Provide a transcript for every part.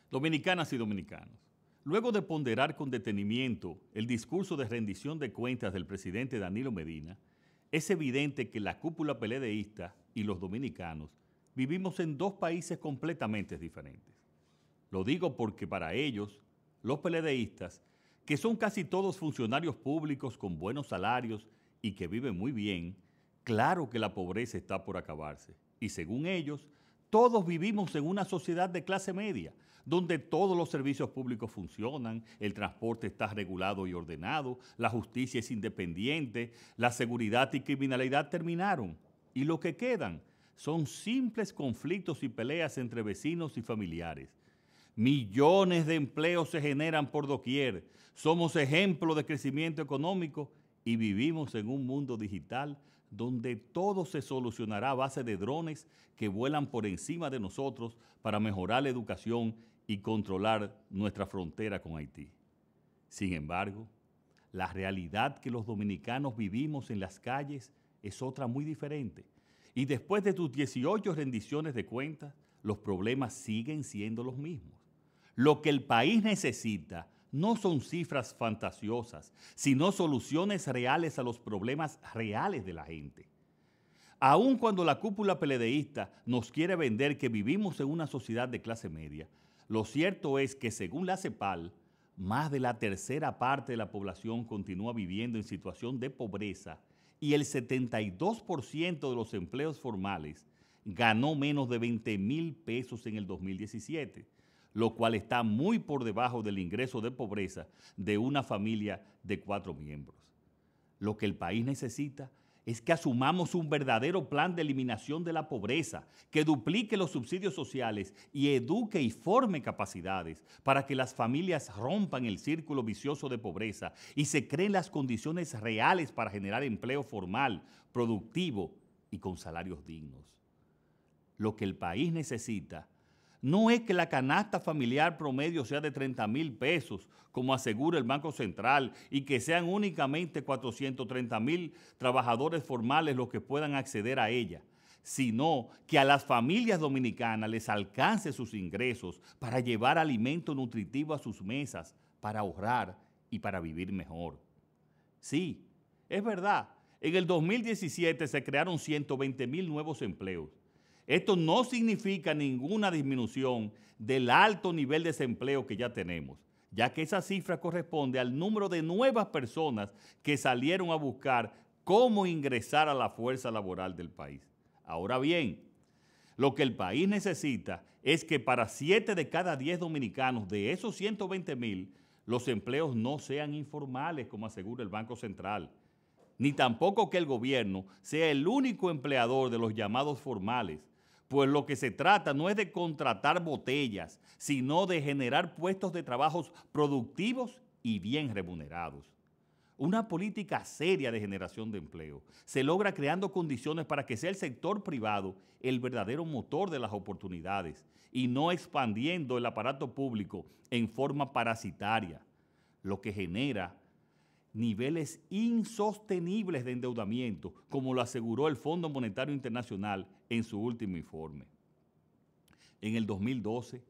Dominicanas y dominicanos, luego de ponderar con detenimiento el discurso de rendición de cuentas del presidente Danilo Medina, es evidente que la cúpula PLDista y los dominicanos vivimos en dos países completamente diferentes. Lo digo porque para ellos, los PLDistas, que son casi todos funcionarios públicos con buenos salarios y que viven muy bien, claro que la pobreza está por acabarse. Y según ellos, todos vivimos en una sociedad de clase media, donde todos los servicios públicos funcionan, el transporte está regulado y ordenado, la justicia es independiente, la seguridad y criminalidad terminaron. Y lo que quedan son simples conflictos y peleas entre vecinos y familiares. Millones de empleos se generan por doquier, somos ejemplo de crecimiento económico y vivimos en un mundo digital donde todo se solucionará a base de drones que vuelan por encima de nosotros para mejorar la educación y controlar nuestra frontera con Haití. Sin embargo, la realidad que los dominicanos vivimos en las calles es otra muy diferente. Y después de tus 18 rendiciones de cuentas, los problemas siguen siendo los mismos. Lo que el país necesita no son cifras fantasiosas, sino soluciones reales a los problemas reales de la gente. Aun cuando la cúpula PLDista nos quiere vender que vivimos en una sociedad de clase media, lo cierto es que según la CEPAL, más de la tercera parte de la población continúa viviendo en situación de pobreza y el 72% de los empleos formales ganó menos de 20,000 pesos en el 2017, lo cual está muy por debajo del ingreso de pobreza de una familia de 4 miembros. Lo que el país necesita es que asumamos un verdadero plan de eliminación de la pobreza, que duplique los subsidios sociales y eduque y forme capacidades para que las familias rompan el círculo vicioso de pobreza y se creen las condiciones reales para generar empleo formal, productivo y con salarios dignos. Lo que el país necesita no es que la canasta familiar promedio sea de 30,000 pesos, como asegura el Banco Central, y que sean únicamente 430,000 trabajadores formales los que puedan acceder a ella, sino que a las familias dominicanas les alcance sus ingresos para llevar alimento nutritivo a sus mesas, para ahorrar y para vivir mejor. Sí, es verdad, en el 2017 se crearon 120,000 nuevos empleos. Esto no significa ninguna disminución del alto nivel de desempleo que ya tenemos, ya que esa cifra corresponde al número de nuevas personas que salieron a buscar cómo ingresar a la fuerza laboral del país. Ahora bien, lo que el país necesita es que para 7 de cada 10 dominicanos de esos 120,000, los empleos no sean informales, como asegura el Banco Central, ni tampoco que el gobierno sea el único empleador de los llamados formales, pues lo que se trata no es de contratar botellas, sino de generar puestos de trabajo productivos y bien remunerados. Una política seria de generación de empleo se logra creando condiciones para que sea el sector privado el verdadero motor de las oportunidades y no expandiendo el aparato público en forma parasitaria, lo que genera niveles insostenibles de endeudamiento, como lo aseguró el Fondo Monetario Internacional en su último informe. En el 2012,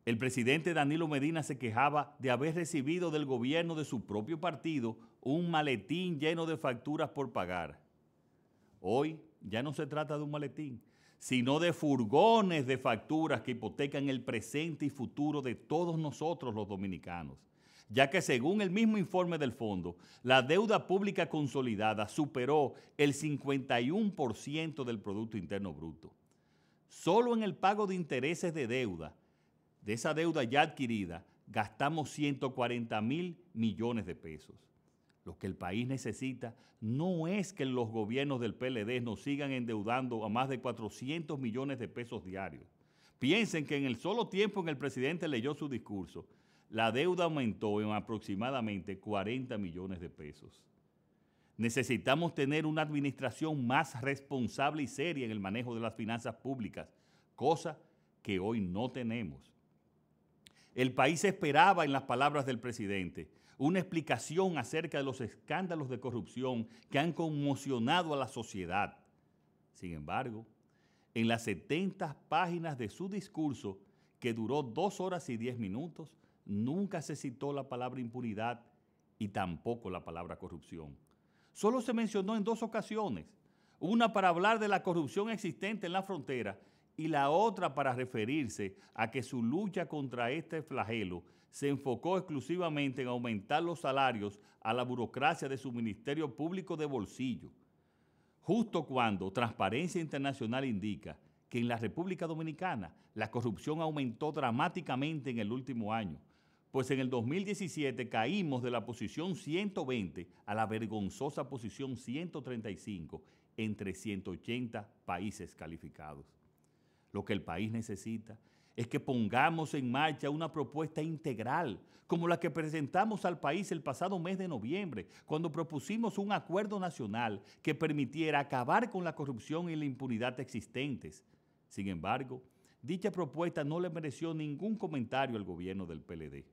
el presidente Danilo Medina se quejaba de haber recibido del gobierno de su propio partido un maletín lleno de facturas por pagar. Hoy ya no se trata de un maletín, sino de furgones de facturas que hipotecan el presente y futuro de todos nosotros los dominicanos, ya que según el mismo informe del fondo, la deuda pública consolidada superó el 51% del Producto Interno Bruto. Solo en el pago de intereses de deuda, de esa deuda ya adquirida, gastamos 140,000 millones de pesos. Lo que el país necesita no es que los gobiernos del PLD nos sigan endeudando a más de 400 millones de pesos diarios. Piensen que en el solo tiempo en que el presidente leyó su discurso, la deuda aumentó en aproximadamente 40 millones de pesos. Necesitamos tener una administración más responsable y seria en el manejo de las finanzas públicas, cosa que hoy no tenemos. El país esperaba, en las palabras del presidente, una explicación acerca de los escándalos de corrupción que han conmocionado a la sociedad. Sin embargo, en las 70 páginas de su discurso que duró 2 horas y 10 minutos, nunca se citó la palabra impunidad y tampoco la palabra corrupción. Solo se mencionó en 2 ocasiones, una para hablar de la corrupción existente en la frontera y la otra para referirse a que su lucha contra este flagelo se enfocó exclusivamente en aumentar los salarios a la burocracia de su Ministerio Público de bolsillo, justo cuando Transparencia Internacional indica que en la República Dominicana la corrupción aumentó dramáticamente en el último año, pues en el 2017 caímos de la posición 120 a la vergonzosa posición 135 entre 180 países calificados. Lo que el país necesita es que pongamos en marcha una propuesta integral, como la que presentamos al país el pasado mes de noviembre, cuando propusimos un acuerdo nacional que permitiera acabar con la corrupción y la impunidad existentes. Sin embargo, dicha propuesta no le mereció ningún comentario al gobierno del PLD.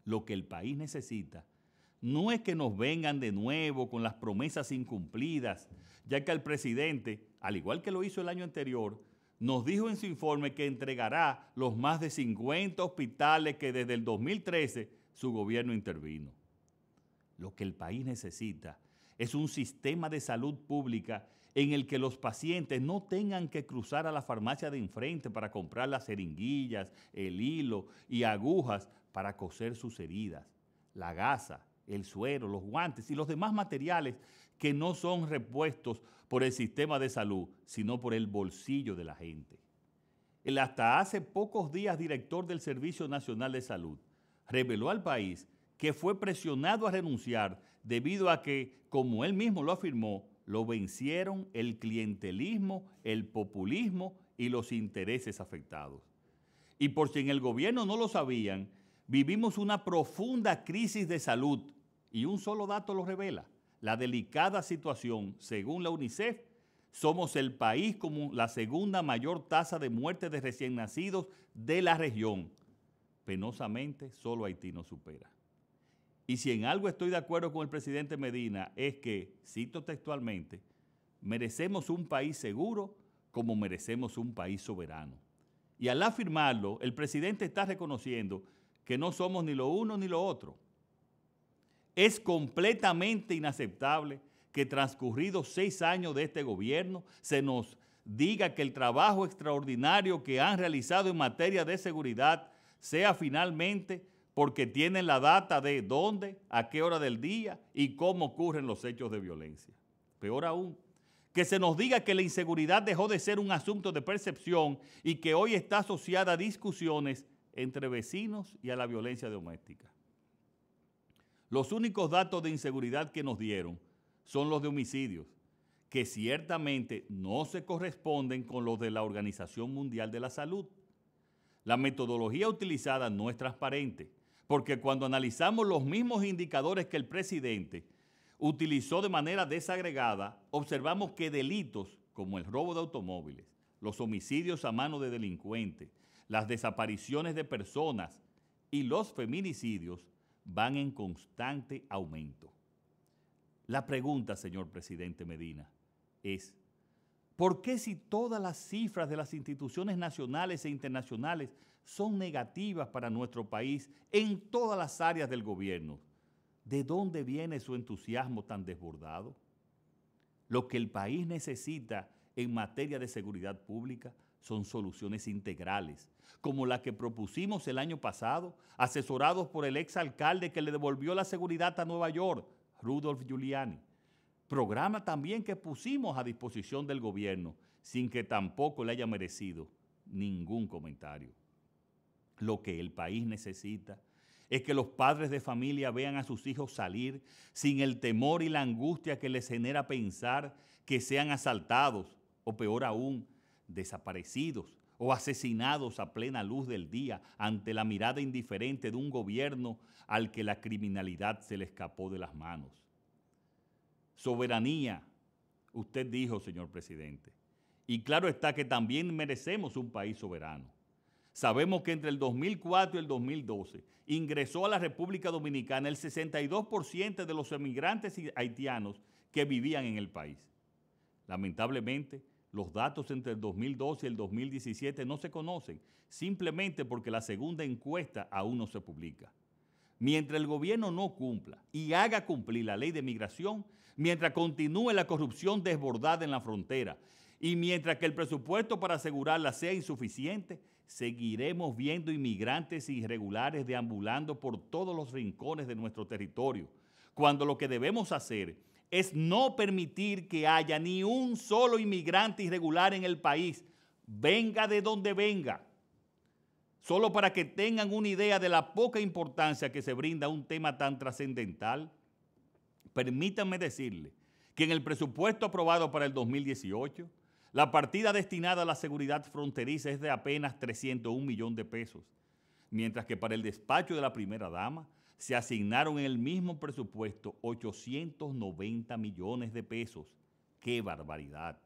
Lo que el país necesita no es que nos vengan de nuevo con las promesas incumplidas, ya que el presidente, al igual que lo hizo el año anterior, nos dijo en su informe que entregará los más de 50 hospitales que desde el 2013 su gobierno intervino. Lo que el país necesita es un sistema de salud pública en el que los pacientes no tengan que cruzar a la farmacia de enfrente para comprar las jeringuillas, el hilo y agujas para coser sus heridas, la gasa, el suero, los guantes y los demás materiales que no son repuestos por el sistema de salud, sino por el bolsillo de la gente. El hasta hace pocos días director del Servicio Nacional de Salud reveló al país que fue presionado a renunciar debido a que, como él mismo lo afirmó, lo vencieron el clientelismo, el populismo y los intereses afectados. Y por si en el gobierno no lo sabían, vivimos una profunda crisis de salud y un solo dato lo revela. La delicada situación, según la UNICEF, somos el país con la segunda mayor tasa de muerte de recién nacidos de la región. Penosamente, solo Haití nos supera. Y si en algo estoy de acuerdo con el presidente Medina es que, cito textualmente, merecemos un país seguro como merecemos un país soberano. Y al afirmarlo, el presidente está reconociendo que no somos ni lo uno ni lo otro. Es completamente inaceptable que transcurridos 6 años de este gobierno se nos diga que el trabajo extraordinario que han realizado en materia de seguridad sea finalmente porque tienen la data de dónde, a qué hora del día y cómo ocurren los hechos de violencia. Peor aún, que se nos diga que la inseguridad dejó de ser un asunto de percepción y que hoy está asociada a discusiones entre vecinos y a la violencia doméstica. Los únicos datos de inseguridad que nos dieron son los de homicidios, que ciertamente no se corresponden con los de la Organización Mundial de la Salud. La metodología utilizada no es transparente, porque cuando analizamos los mismos indicadores que el presidente utilizó de manera desagregada, observamos que delitos como el robo de automóviles, los homicidios a mano de delincuentes, las desapariciones de personas y los feminicidios van en constante aumento. La pregunta, señor presidente Medina, es ¿por qué si todas las cifras de las instituciones nacionales e internacionales son negativas para nuestro país en todas las áreas del gobierno, de dónde viene su entusiasmo tan desbordado? Lo que el país necesita en materia de seguridad pública son soluciones integrales, como la que propusimos el año pasado, asesorados por el exalcalde que le devolvió la seguridad a Nueva York, Rudolph Giuliani. Programa también que pusimos a disposición del gobierno, sin que tampoco le haya merecido ningún comentario. Lo que el país necesita es que los padres de familia vean a sus hijos salir sin el temor y la angustia que les genera pensar que sean asaltados o, peor aún, desaparecidos o asesinados a plena luz del día ante la mirada indiferente de un gobierno al que la criminalidad se le escapó de las manos. Soberanía, usted dijo, señor presidente, y claro está que también merecemos un país soberano. Sabemos que entre el 2004 y el 2012 ingresó a la República Dominicana el 62% de los emigrantes haitianos que vivían en el país. Lamentablemente, Los datos entre el 2012 y el 2017 no se conocen, simplemente porque la segunda encuesta aún no se publica. Mientras el gobierno no cumpla y haga cumplir la ley de migración, mientras continúe la corrupción desbordada en la frontera y mientras que el presupuesto para asegurarla sea insuficiente, seguiremos viendo inmigrantes irregulares deambulando por todos los rincones de nuestro territorio, cuando lo que debemos hacer es no permitir que haya ni un solo inmigrante irregular en el país, venga de donde venga. Solo para que tengan una idea de la poca importancia que se brinda a un tema tan trascendental, permítanme decirle que en el presupuesto aprobado para el 2018, la partida destinada a la seguridad fronteriza es de apenas 301 millones de pesos, mientras que para el despacho de la primera dama se asignaron en el mismo presupuesto 890 millones de pesos. ¡Qué barbaridad!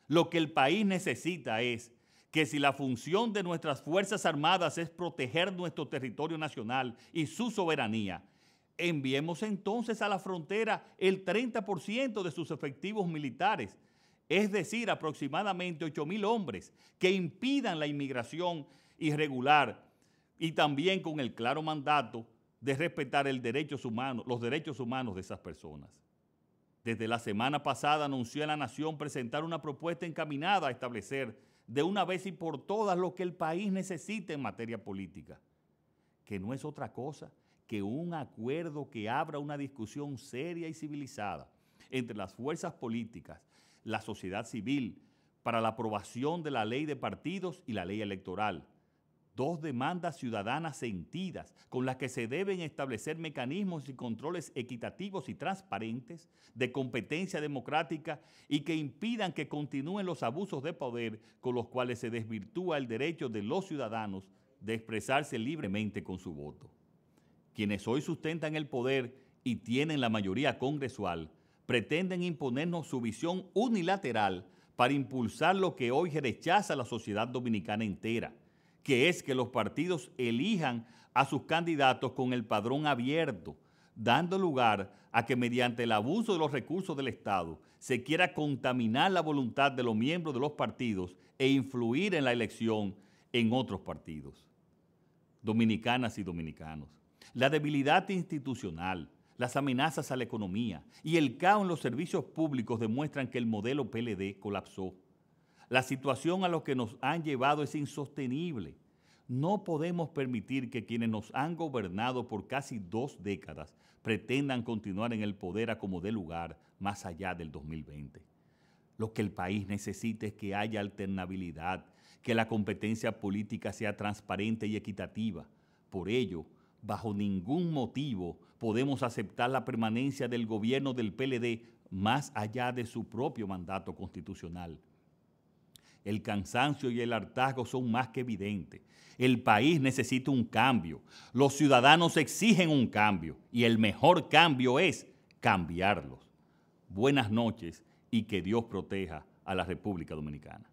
Lo que el país necesita es que si la función de nuestras Fuerzas Armadas es proteger nuestro territorio nacional y su soberanía, enviemos entonces a la frontera el 30% de sus efectivos militares, es decir, aproximadamente 8,000 hombres que impidan la inmigración irregular y también con el claro mandato de respetar los derechos humanos de esas personas. Desde la semana pasada anunció a la Nación presentar una propuesta encaminada a establecer de una vez y por todas lo que el país necesita en materia política, que no es otra cosa que un acuerdo que abra una discusión seria y civilizada entre las fuerzas políticas, la sociedad civil, para la aprobación de la ley de partidos y la ley electoral. Dos demandas ciudadanas sentidas con las que se deben establecer mecanismos y controles equitativos y transparentes de competencia democrática y que impidan que continúen los abusos de poder con los cuales se desvirtúa el derecho de los ciudadanos de expresarse libremente con su voto. Quienes hoy sustentan el poder y tienen la mayoría congresual pretenden imponernos su visión unilateral para impulsar lo que hoy rechaza la sociedad dominicana entera, que es que los partidos elijan a sus candidatos con el padrón abierto, dando lugar a que mediante el abuso de los recursos del Estado se quiera contaminar la voluntad de los miembros de los partidos e influir en la elección en otros partidos. Dominicanas y dominicanos, la debilidad institucional, las amenazas a la economía y el caos en los servicios públicos demuestran que el modelo PLD colapsó. La situación a la que nos han llevado es insostenible. No podemos permitir que quienes nos han gobernado por casi 2 décadas pretendan continuar en el poder a como dé lugar más allá del 2020. Lo que el país necesita es que haya alternabilidad, que la competencia política sea transparente y equitativa. Por ello, bajo ningún motivo podemos aceptar la permanencia del gobierno del PLD más allá de su propio mandato constitucional. El cansancio y el hartazgo son más que evidentes. El país necesita un cambio. Los ciudadanos exigen un cambio y el mejor cambio es cambiarlos. Buenas noches y que Dios proteja a la República Dominicana.